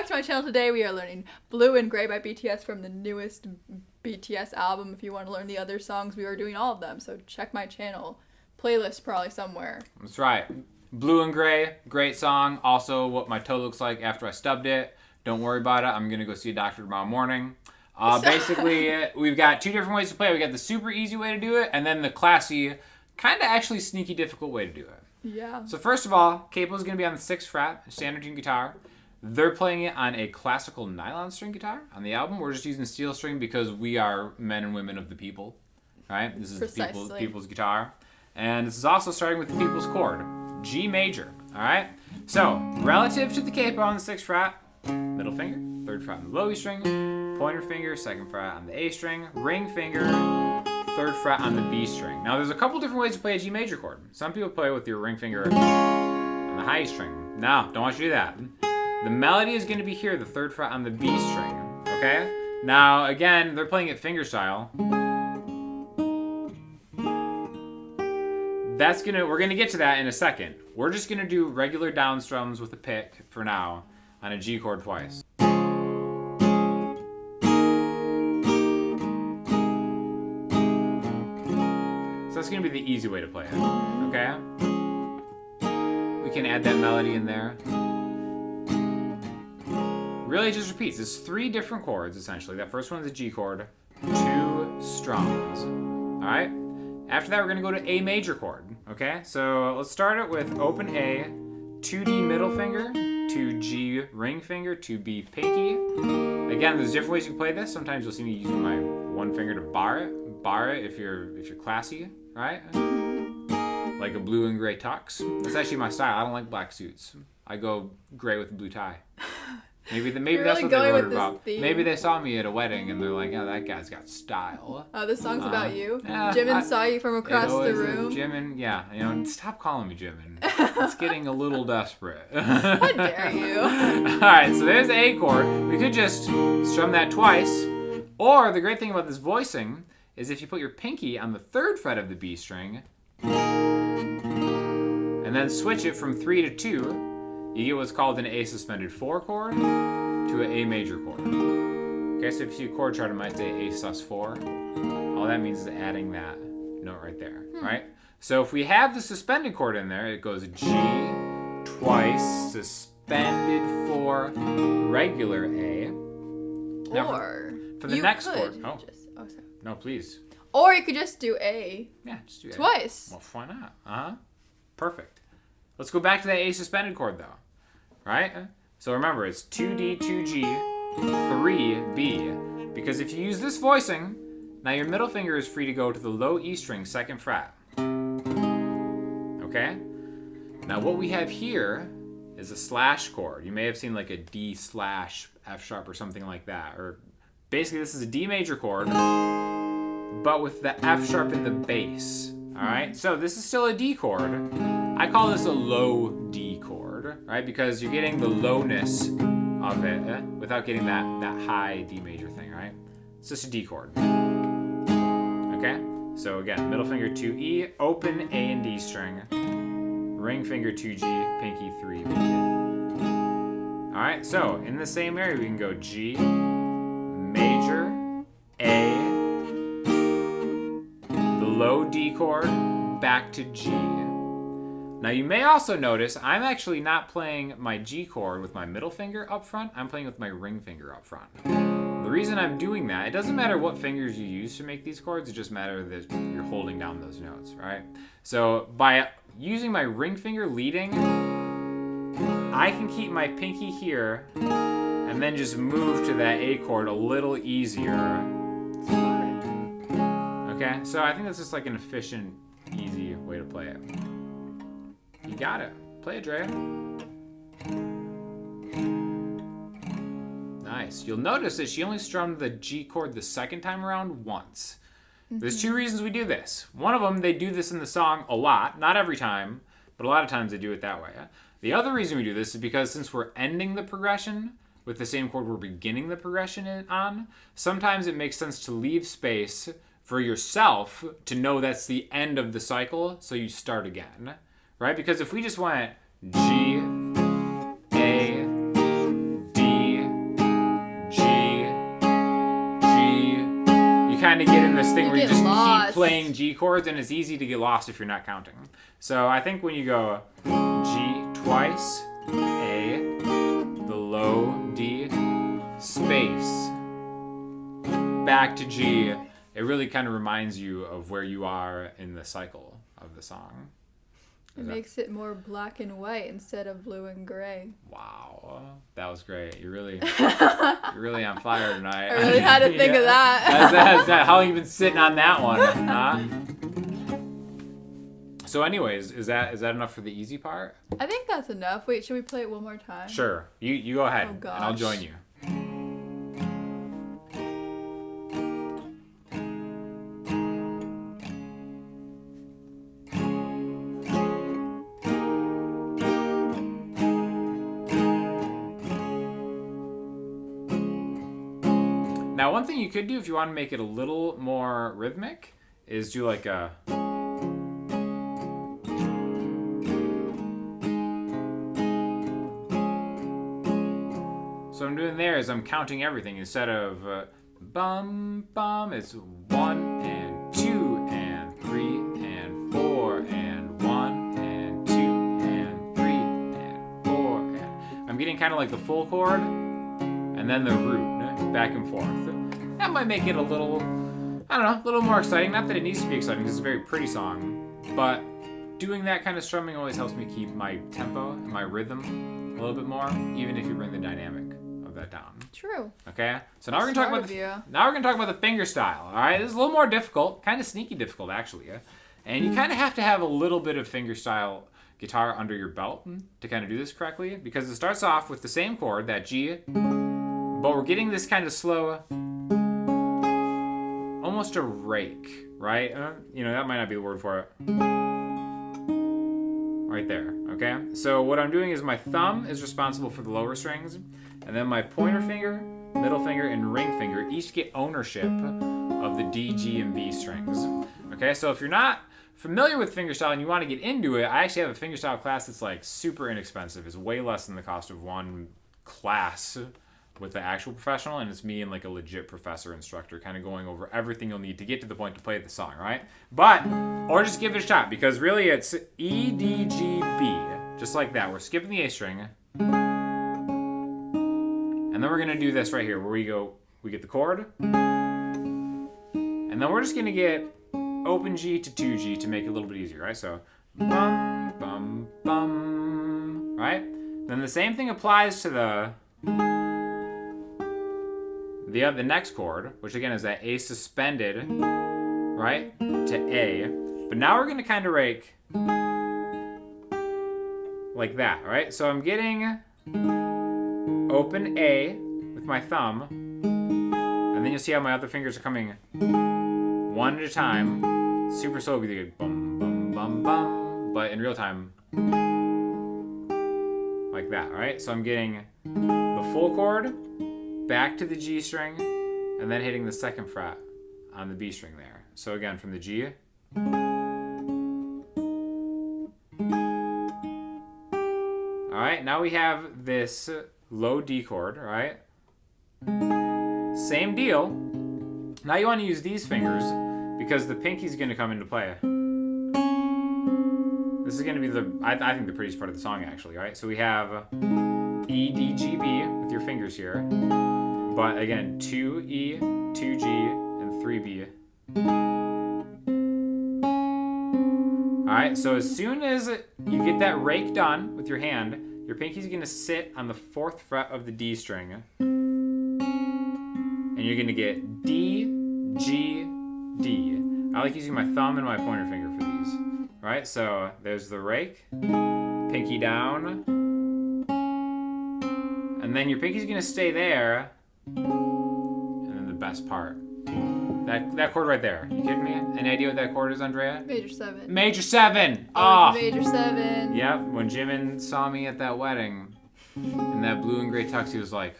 back to my channel. Today we are learning Blue and Gray by BTS from the newest BTS album. If you want to learn the other songs, we are doing all of them, so check my channel. Playlist probably somewhere. That's right. Blue and Gray, great song. Also what my toe looks like after I stubbed it. Don't worry about it. I'm going to go see a doctor tomorrow morning. Basically, we've got two different ways to play. We got the super easy way to do it, and then the classy, kind of actually sneaky difficult way to do it. Yeah. So first of all, Capo is going to be on the 6th fret, standard tune guitar. They're playing it on a classical nylon string guitar on the album. We're just using steel string because we are men and women of the people, right? This is the people's guitar. And this is also starting with the people's chord, G major, all right? So, relative to the Capo on the 6th fret, middle finger, 3rd fret on the low E string, pointer finger, 2nd fret on the A string, ring finger, 3rd fret on the B string. Now, there's a couple different ways to play a G major chord. Some people play with your ring finger on the high E string. No, don't want you to do that. The melody is going to be here, the 3rd fret on the B string, okay? Now, again, they're playing it fingerstyle. We're gonna get to that in a second. We're just gonna do regular down strums with a pick for now on a G chord twice. So that's gonna be the easy way to play it, okay? We can add that melody in there. Really it just repeats. It's 3 different chords essentially. That first one is a G chord, 2 strums, all right? After that, we're going to go to A major chord, okay? So let's start it with open A, 2D middle finger, 2G ring finger, 2B pinky. Again, there's different ways you can play this. Sometimes you'll see me using my one finger to bar it if you're classy, right? Like a blue and gray tux. That's actually my style. I don't like black suits. I go gray with a blue tie. Maybe that's what they wrote about. Theme. Maybe they saw me at a wedding and they're like, "Oh, that guy's got style." Oh, this song's about you. Yeah, Jimin saw you from across the room. Jimin, yeah, stop calling me Jimin. It's getting a little desperate. How dare you? All right, so there's the A chord. We could just strum that twice, or the great thing about this voicing is if you put your pinky on the 3rd fret of the B string, and then switch it from 3 to 2. You get what's called an A suspended 4 chord to an A major chord. Okay, so if you see a chord chart, it might say A sus 4. All that means is adding that note right there, right? So if we have the suspended chord in there, it goes G twice, suspended 4, regular A. Now Or for the next chord. Sorry. No, please. Or you could just do A. Yeah, just do A. Twice. Well, why not? Perfect. Let's go back to that A suspended chord though, right? So remember, it's 2D, 2G, 3B. Because if you use this voicing, now your middle finger is free to go to the low E string, 2nd fret. Okay? Now what we have here is a slash chord. You may have seen like a D slash F sharp or something like that. Or basically this is a D major chord, but with the F sharp in the bass. All right? So this is still a D chord. I call this a low D chord, right? Because you're getting the lowness of it without getting that high D major thing, right? It's just a D chord. Okay? So again, middle finger 2E, open A and D string, ring finger 2G, pinky 3B. All right, so in the same area, we can go G, major, A, the low D chord, back to G. Now you may also notice I'm actually not playing my G chord with my middle finger up front, I'm playing with my ring finger up front. The reason I'm doing that, it doesn't matter what fingers you use to make these chords, it just matters that you're holding down those notes, right? So by using my ring finger leading, I can keep my pinky here and then just move to that A chord a little easier. Okay, so I think that's just like an efficient, easy way to play it. You got it. Play it, Andrea. Nice. You'll notice that she only strummed the G chord the 2nd time around once. There's 2 reasons we do this. One of them, they do this in the song a lot. Not every time, but a lot of times they do it that way. The other reason we do this is because since we're ending the progression with the same chord we're beginning the progression on, sometimes it makes sense to leave space for yourself to know that's the end of the cycle, so you start again. Right? Because if we just went G, A, D, kind of get in this thing where you just lost. keep playing G chords, and it's easy to get lost if you're not counting. So I think when you go G twice, A, the low D, space, back to G, it really kind of reminds you of where you are in the cycle of the song. It makes it more black and white instead of blue and gray. Wow, that was great. You're really on fire tonight. I really had to think of that. That's how long you been sitting on that one? Huh? So, anyways, is that enough for the easy part? I think that's enough. Wait, should we play it one more time? Sure. You go ahead, Oh, and I'll gosh. join you. Now, one thing you could do if you want to make it a little more rhythmic is do like a... So what I'm doing there is I'm counting everything instead of bum bum. It's 1 and 2 and 3 and 4 and 1 and 2 and 3 and 4 and... I'm getting kind of like the full chord and then the root back and forth. That might make it a little, I don't know, a little more exciting. Not that it needs to be exciting because it's a very pretty song, but doing that kind of strumming always helps me keep my tempo and my rhythm a little bit more, even if you bring the dynamic of that down. True. Okay, so now we're gonna talk about the finger style. All right, this is a little more difficult, kind of sneaky difficult actually, and you kind of have to have a little bit of fingerstyle guitar under your belt to kind of do this correctly, because it starts off with the same chord, that G, but we're getting this kind of slow, almost a rake, right? That might not be the word for it. Right there, okay? So what I'm doing is my thumb is responsible for the lower strings, and then my pointer finger, middle finger, and ring finger each get ownership of the D, G, and B strings. Okay, so if you're not familiar with fingerstyle and you want to get into it, I actually have a fingerstyle class that's like super inexpensive. It's way less than the cost of one class with the actual professional, and it's me and like a legit professor instructor kind of going over everything you'll need to get to the point to play the song, right? Or just give it a shot, because really it's E, D, G, B, just like that. We're skipping the A string, and then we're gonna do this right here where we get the chord, and then we're just gonna get open G to 2G to make it a little bit easier, right? So bum bum bum, right? Then the same thing applies to the next chord, which again is that A suspended, right, to A. But now we're going to kind of rake like that, right? So I'm getting open A with my thumb, and then you'll see how my other fingers are coming one at a time, super slow, because you go bum, bum, bum, bum, but in real time, like that, right? So I'm getting the full chord, back to the G string, and then hitting the second fret on the B string there. So again, from the G. All right, now we have this low D chord, all right? Same deal. Now you want to use these fingers because the pinky's going to come into play. This is going to be I think the prettiest part of the song actually, right? So we have E, D, G, B with your fingers here. But again, 2E, 2G, and 3B. Alright, so as soon as you get that rake done with your hand, your pinky's going to sit on the 4th fret of the D string. And you're going to get D, G, D. I like using my thumb and my pointer finger for these. Alright, so there's the rake, pinky down, and then your pinky's going to stay there. And then the best part, that chord right there. You kidding me? Any idea what that chord is, Andrea? Major 7. Major 7. Oh, Major 7. Yep. When Jimin saw me at that wedding in that blue and gray tux, he was like,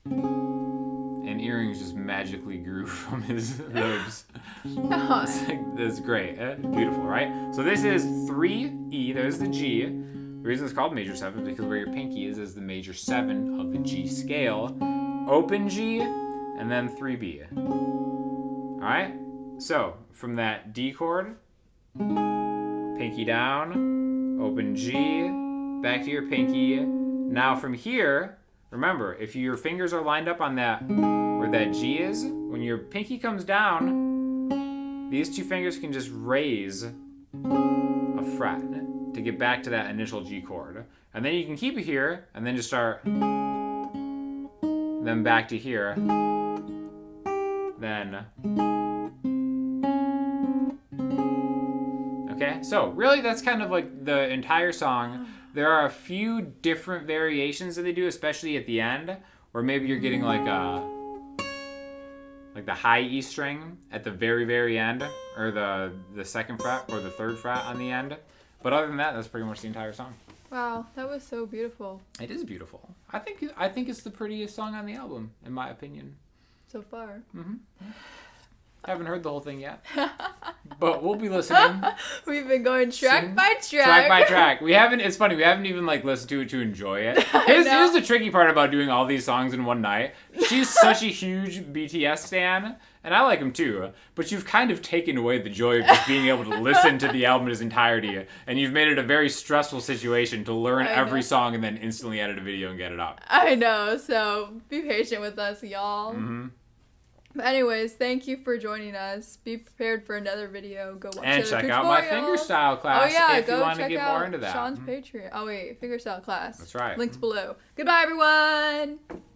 and earrings just magically grew from his lips. That's great. Beautiful, right? So this is 3E. There's the G. The reason it's called major 7 is because where your pinky is the major 7 of the G scale. Open G, and then 3B. Alright? So, from that D chord, pinky down, open G, back to your pinky. Now from here, remember, if your fingers are lined up on that, where that G is, when your pinky comes down, these two fingers can just raise a fret to get back to that initial G chord. And then you can keep it here, and then just start, then back to here, then. Okay, so really that's kind of like the entire song. There are a few different variations that they do, especially at the end, where maybe you're getting like the high E string at the very, very end, or the second fret or the third fret on the end. But other than that, that's pretty much the entire song. Wow, that was so beautiful. It is beautiful. I think it's the prettiest song on the album, in my opinion. So far. Mm-hmm. Haven't heard the whole thing yet, but we'll be listening. We've been going track by track. Track by track. We haven't. It's funny. We haven't even like listened to it to enjoy it. Here's the tricky part about doing all these songs in one night. She's such a huge BTS stan, and I like him too. But you've kind of taken away the joy of just being able to listen to the album in its entirety, and you've made it a very stressful situation to learn every song and then instantly edit a video and get it up. I know. So be patient with us, y'all. Mm-hmm. But anyways, thank you for joining us. Be prepared for another video. Go watch and check out my Fingerstyle class if you want to get more into that. Sean's Patreon. Oh wait, Fingerstyle class. That's right. Links below. Goodbye, everyone.